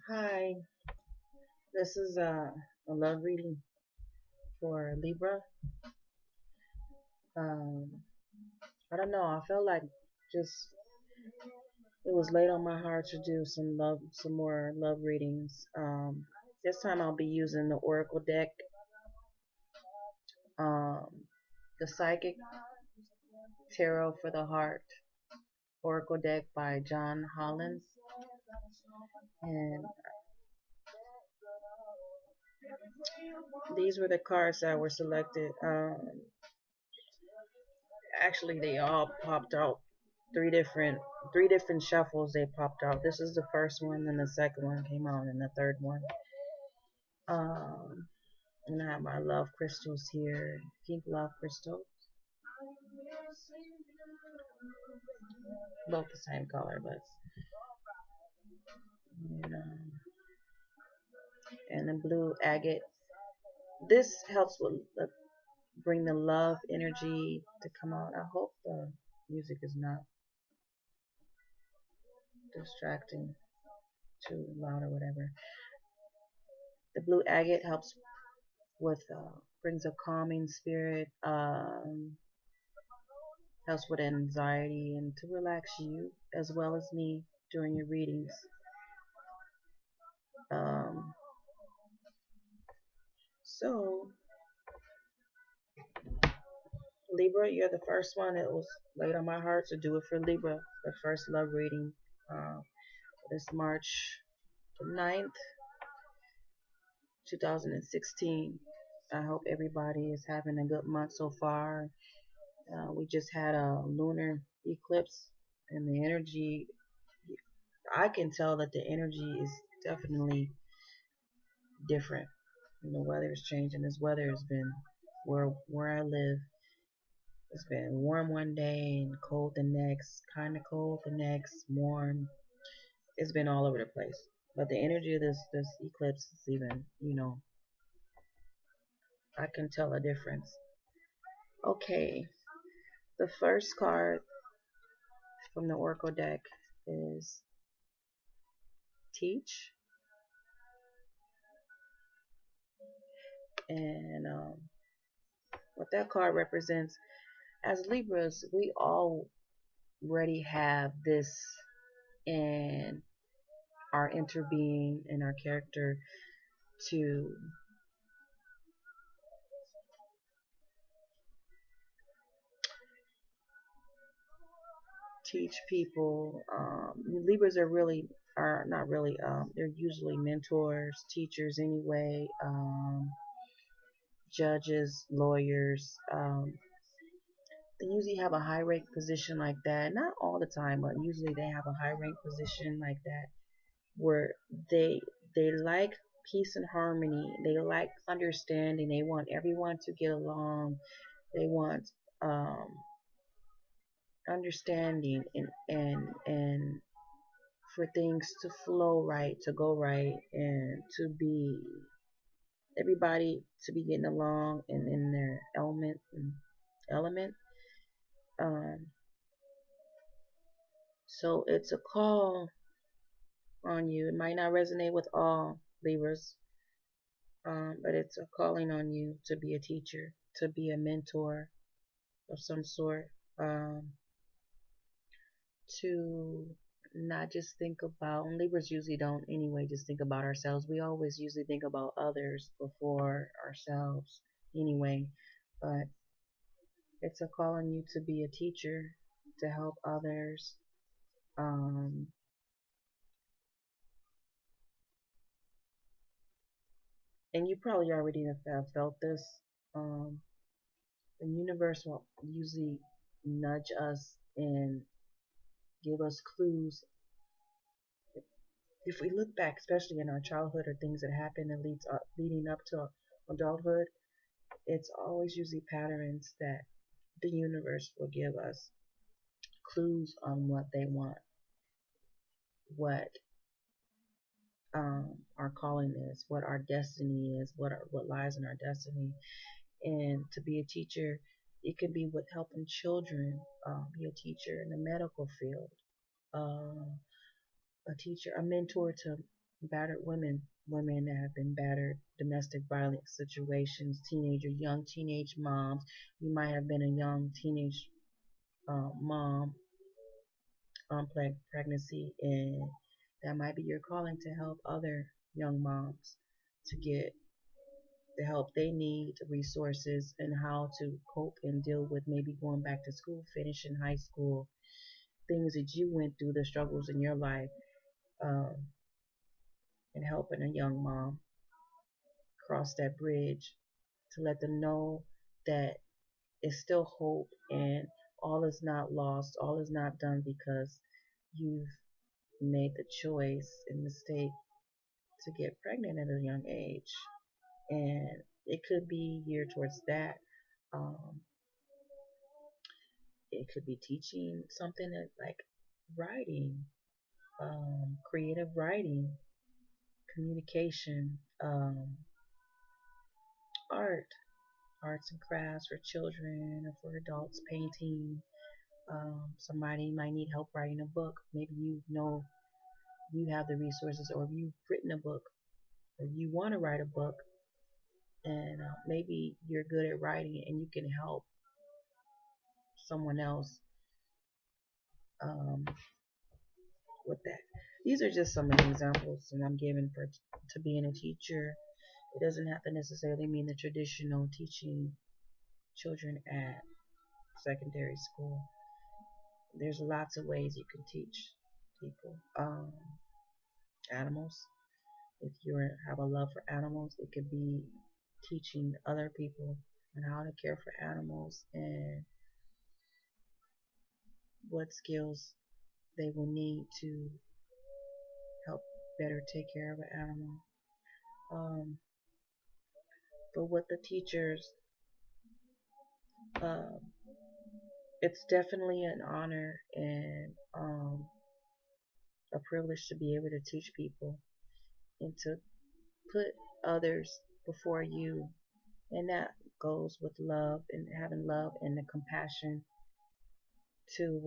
Hi, this is a love reading for Libra. Um, I don't know. I felt like just it was laid on my heart to do some more love readings. This time I'll be using the Oracle deck, um, the Psychic Tarot for the Heart Oracle deck by John Hollins, and these were the cards that were selected. Actually, they all popped out three different shuffles. They popped out. This is the first one, then the second one came out, and the third one. Um, and I have my love crystals here, pink love crystals, both the same color, but you know, and the blue agate. This helps with bring the love energy to come out. I hope the music is not distracting, too loud or whatever. The blue agate helps with brings a calming spirit, helps with anxiety and to relax you as well as me during your readings. Um, so Libra, you're the first one. It was laid on my heart to do it for Libra, the first love reading. This March 9th, 2016. I hope everybody is having a good month so far. We just had a lunar eclipse, and the energy, I can tell that the energy is definitely different. And the weather is changing. This weather has been where I live. It's been warm one day and cold the next, kind of cold the next, warm. It's been all over the place. But the energy of this eclipse is even, I can tell a difference. Okay, the first card from the Oracle deck is Teach, and what that card represents, as Libras, we already have this in our interbeing in our character to teach people. Libras are not really, they're usually mentors, teachers anyway, judges, lawyers. They usually have a high rank position like that. Not all the time, but usually they have a high rank position like that where they they like peace and harmony. They like understanding. They want everyone to get along. They want um, understanding and for things to flow right, to go right, and to be everybody to be getting along and in their element. Um, so it's a call on you. It might not resonate with all Libras, but it's a calling on you to be a teacher, to be a mentor of some sort, to not just think about, and Libras usually don't anyway, just think about ourselves. We always usually think about others before ourselves anyway, but it's a call on you to be a teacher, to help others. Um, and you probably already have felt this. Um, the universe will usually nudge us and give us clues. If we look back, especially in our childhood or things that happen and leading up to adulthood, it's always usually patterns that the universe will give us clues on what they want, what our calling is, what our destiny is, what lies in our destiny. And to be a teacher, it could be with helping children, be a teacher in the medical field, a teacher, a mentor to battered women that have been battered, domestic violence situations, young teenage moms. You might have been a young teenage mom on pregnancy, and that might be your calling to help other young moms to get the help they need, resources, and how to cope and deal with maybe going back to school, finishing high school, things that you went through, the struggles in your life, um, and helping a young mom cross that bridge to let them know that it's still hope and all is not lost, all is not done because you've made the choice and mistake to get pregnant at a young age. And it could be geared towards that. Um, it could be teaching something that, like writing, creative writing, communication, art, arts and crafts for children or for adults, painting. Somebody might need help writing a book. Maybe you know you have the resources, or you've written a book, or you want to write a book, and maybe you're good at writing and you can help someone else um, with that. These are just some of the examples that I'm giving for to being a teacher. It doesn't have to necessarily mean the traditional teaching children at secondary school. There's lots of ways you can teach people. Animals. If you have a love for animals, it could be teaching other people on how to care for animals and what skills they will need to help better take care of an animal. But with the teachers, um, it's definitely an honor and a privilege to be able to teach people and to put others before you. And that goes with love and having love and the compassion to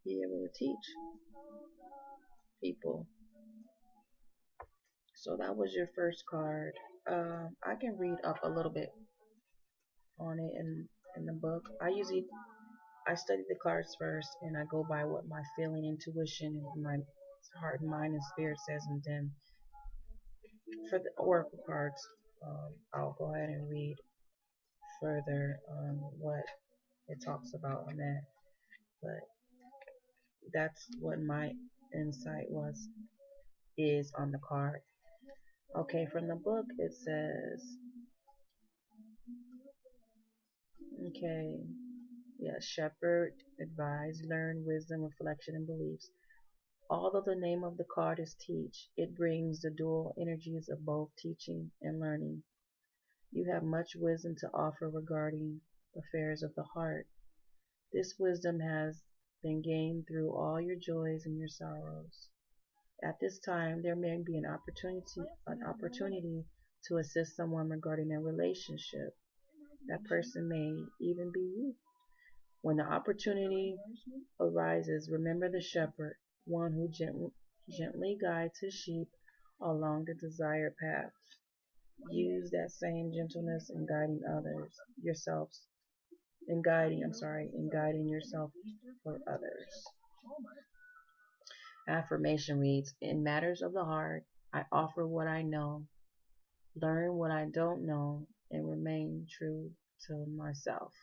be able to teach people. So that was your first card. I can read up a little bit on it in the book. I study the cards first, and I go by what my feeling, intuition, and my heart and mind and spirit says, and then for the oracle cards, I'll go ahead and read further on what it talks about on that. But that's what my insight is on the card. Okay, from the book it says, okay, yeah, shepherd, advise, learn, wisdom, reflection, and beliefs. Although the name of the card is teach, it brings the dual energies of both teaching and learning. You have much wisdom to offer regarding affairs of the heart. This wisdom has been gained through all your joys and your sorrows. At this time, there may be an opportunity to assist someone regarding their relationship. That person may even be you. When the opportunity arises, remember the shepherd, one who gently guides his sheep along the desired path. Use that same gentleness in guiding yourself for others. Affirmation reads, in matters of the heart, I offer what I know, learn what I don't know, and remain true to myself.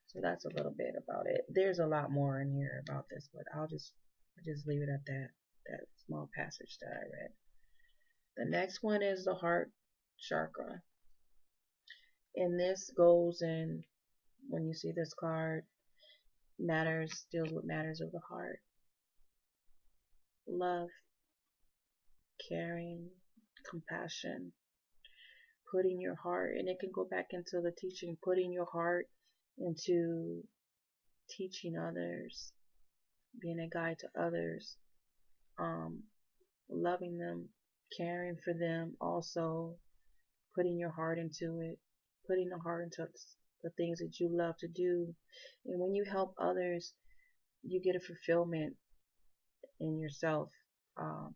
So that's a little bit about it. There's a lot more in here about this, but I'll just leave it at that small passage that I read. The next one is the heart chakra. And this goes in, when you see this card, deals with matters of the heart. Love, caring, compassion, putting your heart, and it can go back into the teaching, putting your heart into teaching others, being a guide to others, loving them, caring for them, also putting your heart into it, putting the heart into the things that you love to do. And when you help others, you get a fulfillment in yourself.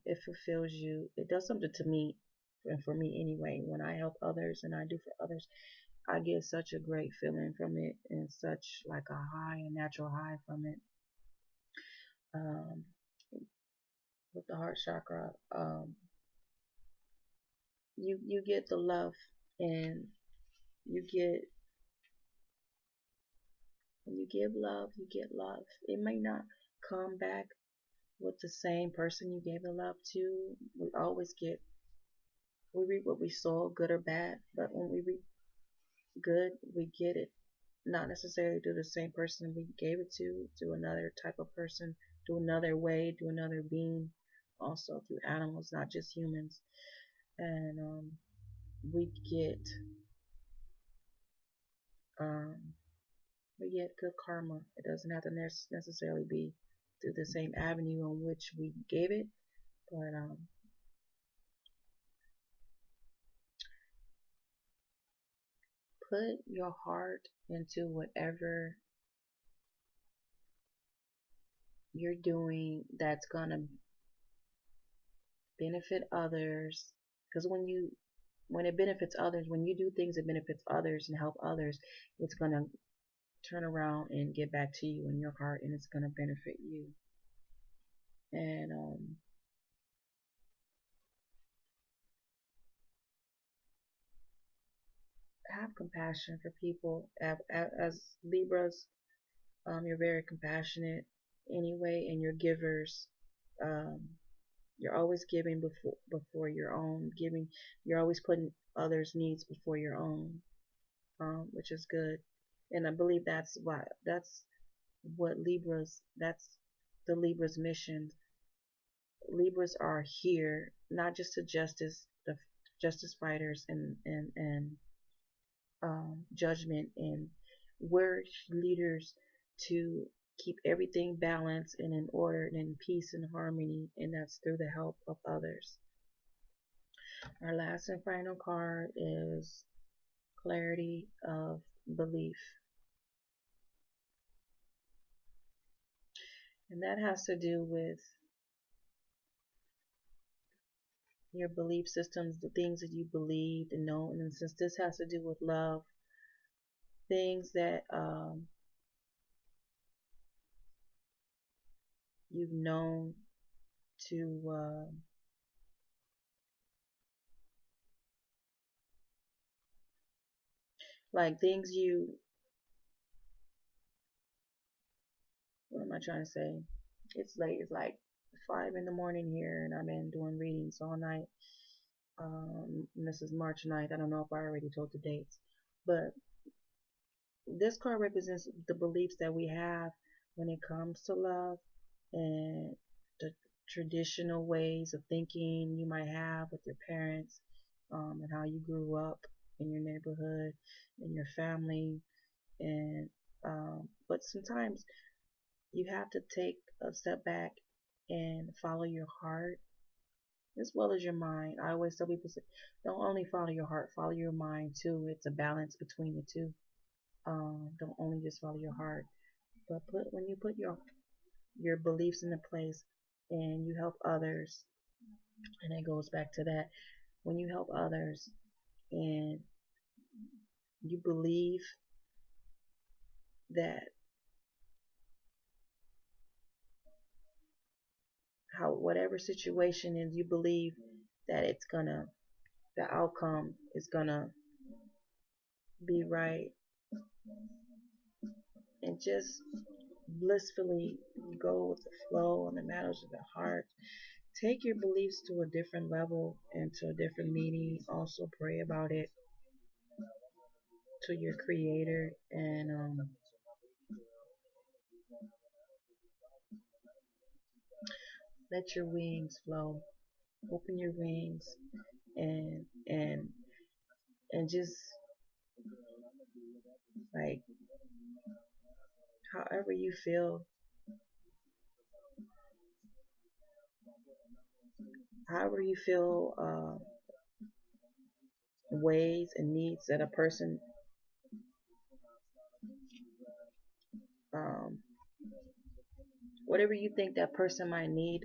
It fulfills you. It does something to me, and for me anyway. When I help others and I do for others, I get such a great feeling from it, and such like a high, a natural high from it. Um, with the heart chakra, you get the love, and you get when you give love, you get love. It may not come back with the same person you gave the love to. We reap what we sow, good or bad. But when we reap good, we get it not necessarily to the same person we gave it to another type of person, to another way, to another being, also through animals, not just humans. And we get um, we get good karma. It doesn't have to necessarily be through the same avenue on which we gave it, but put your heart into whatever you're doing that's gonna benefit others. Because when it benefits others, when you do things that benefits others and help others, it's gonna turn around and get back to you in your heart, and it's gonna benefit you. And have compassion for people. As Libras, you're very compassionate anyway, and you're givers. Um, you're always giving before your own giving. You're always putting others' needs before your own, which is good. And I believe that's what Libras. That's the Libras' mission. Libras are here not just to the justice fighters and judgment, and we're leaders to keep everything balanced and in order and in peace and harmony, and that's through the help of others. Our last and final card is clarity of belief, and that has to do with your belief systems, the things that you believed and know. And since this has to do with love, things that you've known to like things you what am I trying to say? It's late. It's like 5 in the morning here, and I've been doing readings all night. And this is March 9th. I don't know if I already told the dates, but this card represents the beliefs that we have when it comes to love, and the traditional ways of thinking you might have with your parents, and how you grew up in your neighborhood, in your family, and but sometimes you have to take a step back and follow your heart as well as your mind. I always tell people, don't only follow your heart, follow your mind too. It's a balance between the two. Don't only just follow your heart, but when you put your beliefs into place and you help others, and it goes back to that. When you help others and you believe that how whatever situation is, you believe that the outcome is gonna be right, and just blissfully go with the flow on the matters of the heart. Take your beliefs to a different level and to a different meaning. Also pray about it to your creator, and let your wings flow. Open your wings, and just like however you feel, ways and needs that a person um, Whatever you think that person might need,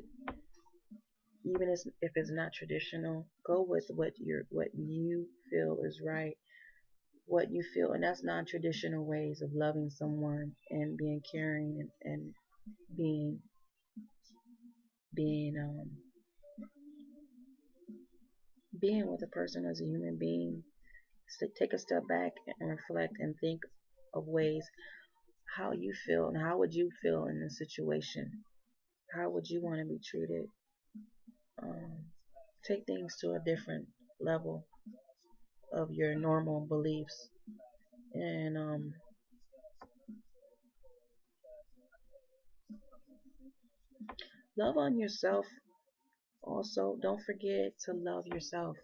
even if it's not traditional, go with what you feel is right, what you feel, and that's non-traditional ways of loving someone and being caring and being being being with a person as a human being. So take a step back and reflect and think of ways how you feel and how would you feel in this situation. How would you want to be treated? Um, Take things to a different level of your normal beliefs and love on yourself. Also, don't forget to love yourself.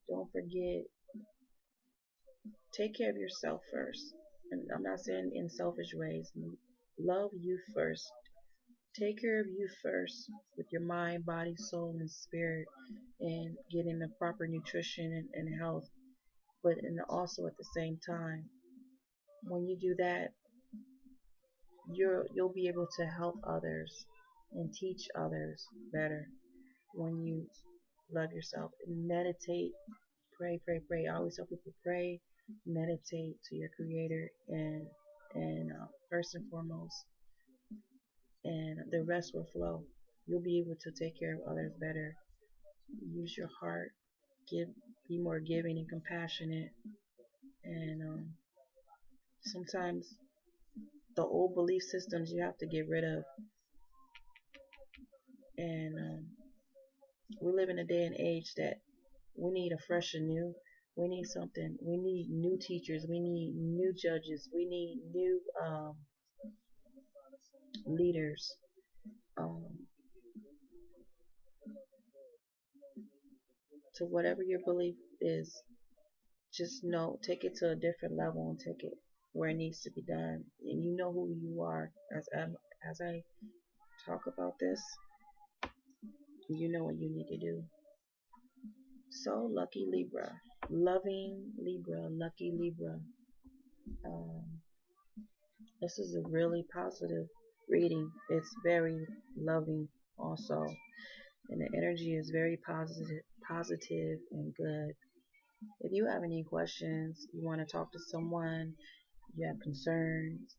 Don't forget, take care of yourself first. And I'm not saying in selfish ways. Love you first. Take care of you first with your mind, body, soul, and spirit, and getting the proper nutrition and health. But and also at the same time, when you do that, you'll be able to help others and teach others better when you love yourself. And meditate, pray, pray, pray. I always tell people pray, meditate to your Creator, and first and foremost, and the rest will flow. You'll be able to take care of others better. Use your heart, give, be more giving and compassionate, and sometimes the old belief systems you have to get rid of. And we live in a day and age that we need a fresh and new. We need something. We need new teachers. We need new judges. We need new leaders. Um, to whatever your belief is, just know, take it to a different level and take it where it needs to be done. And you know who you are. As I talk about this, you know what you need to do. So, lucky Libra, loving Libra, lucky Libra. Um, this is a really positive reading. It's very loving also, and the energy is very positive and good. If you have any questions, you want to talk to someone, you have concerns,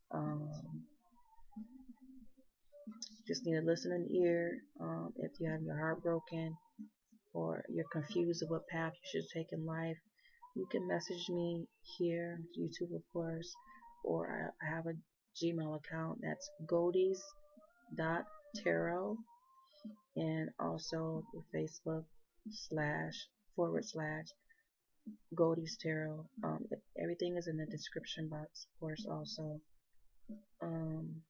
just need a listening ear. If you have your heart broken or you're confused of what path you should take in life, you can message me here, YouTube of course, or I have a Gmail account that's Goldies.tarot, and also Facebook // Goldies Tarot. Everything is in the description box, of course, also. Um,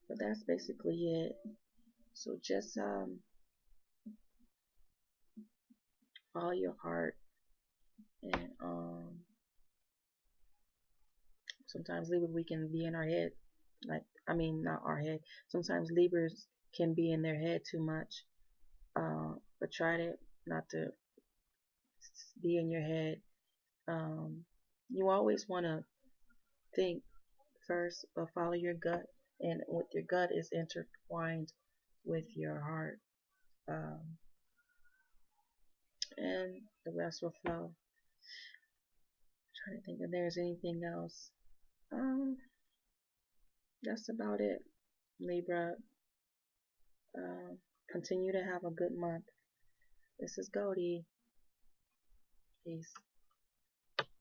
but that's basically it. So just follow your heart, and sometimes Libra we can be in our head, like I mean not our head. Sometimes Libras can be in their head too much, but try to not to be in your head. You always want to think first, but follow your gut, and with your gut is intertwined with your heart, and the rest will flow. Trying to think if there's anything else. Um, that's about it, Libra. Continue to have a good month. This is Goldie. Peace.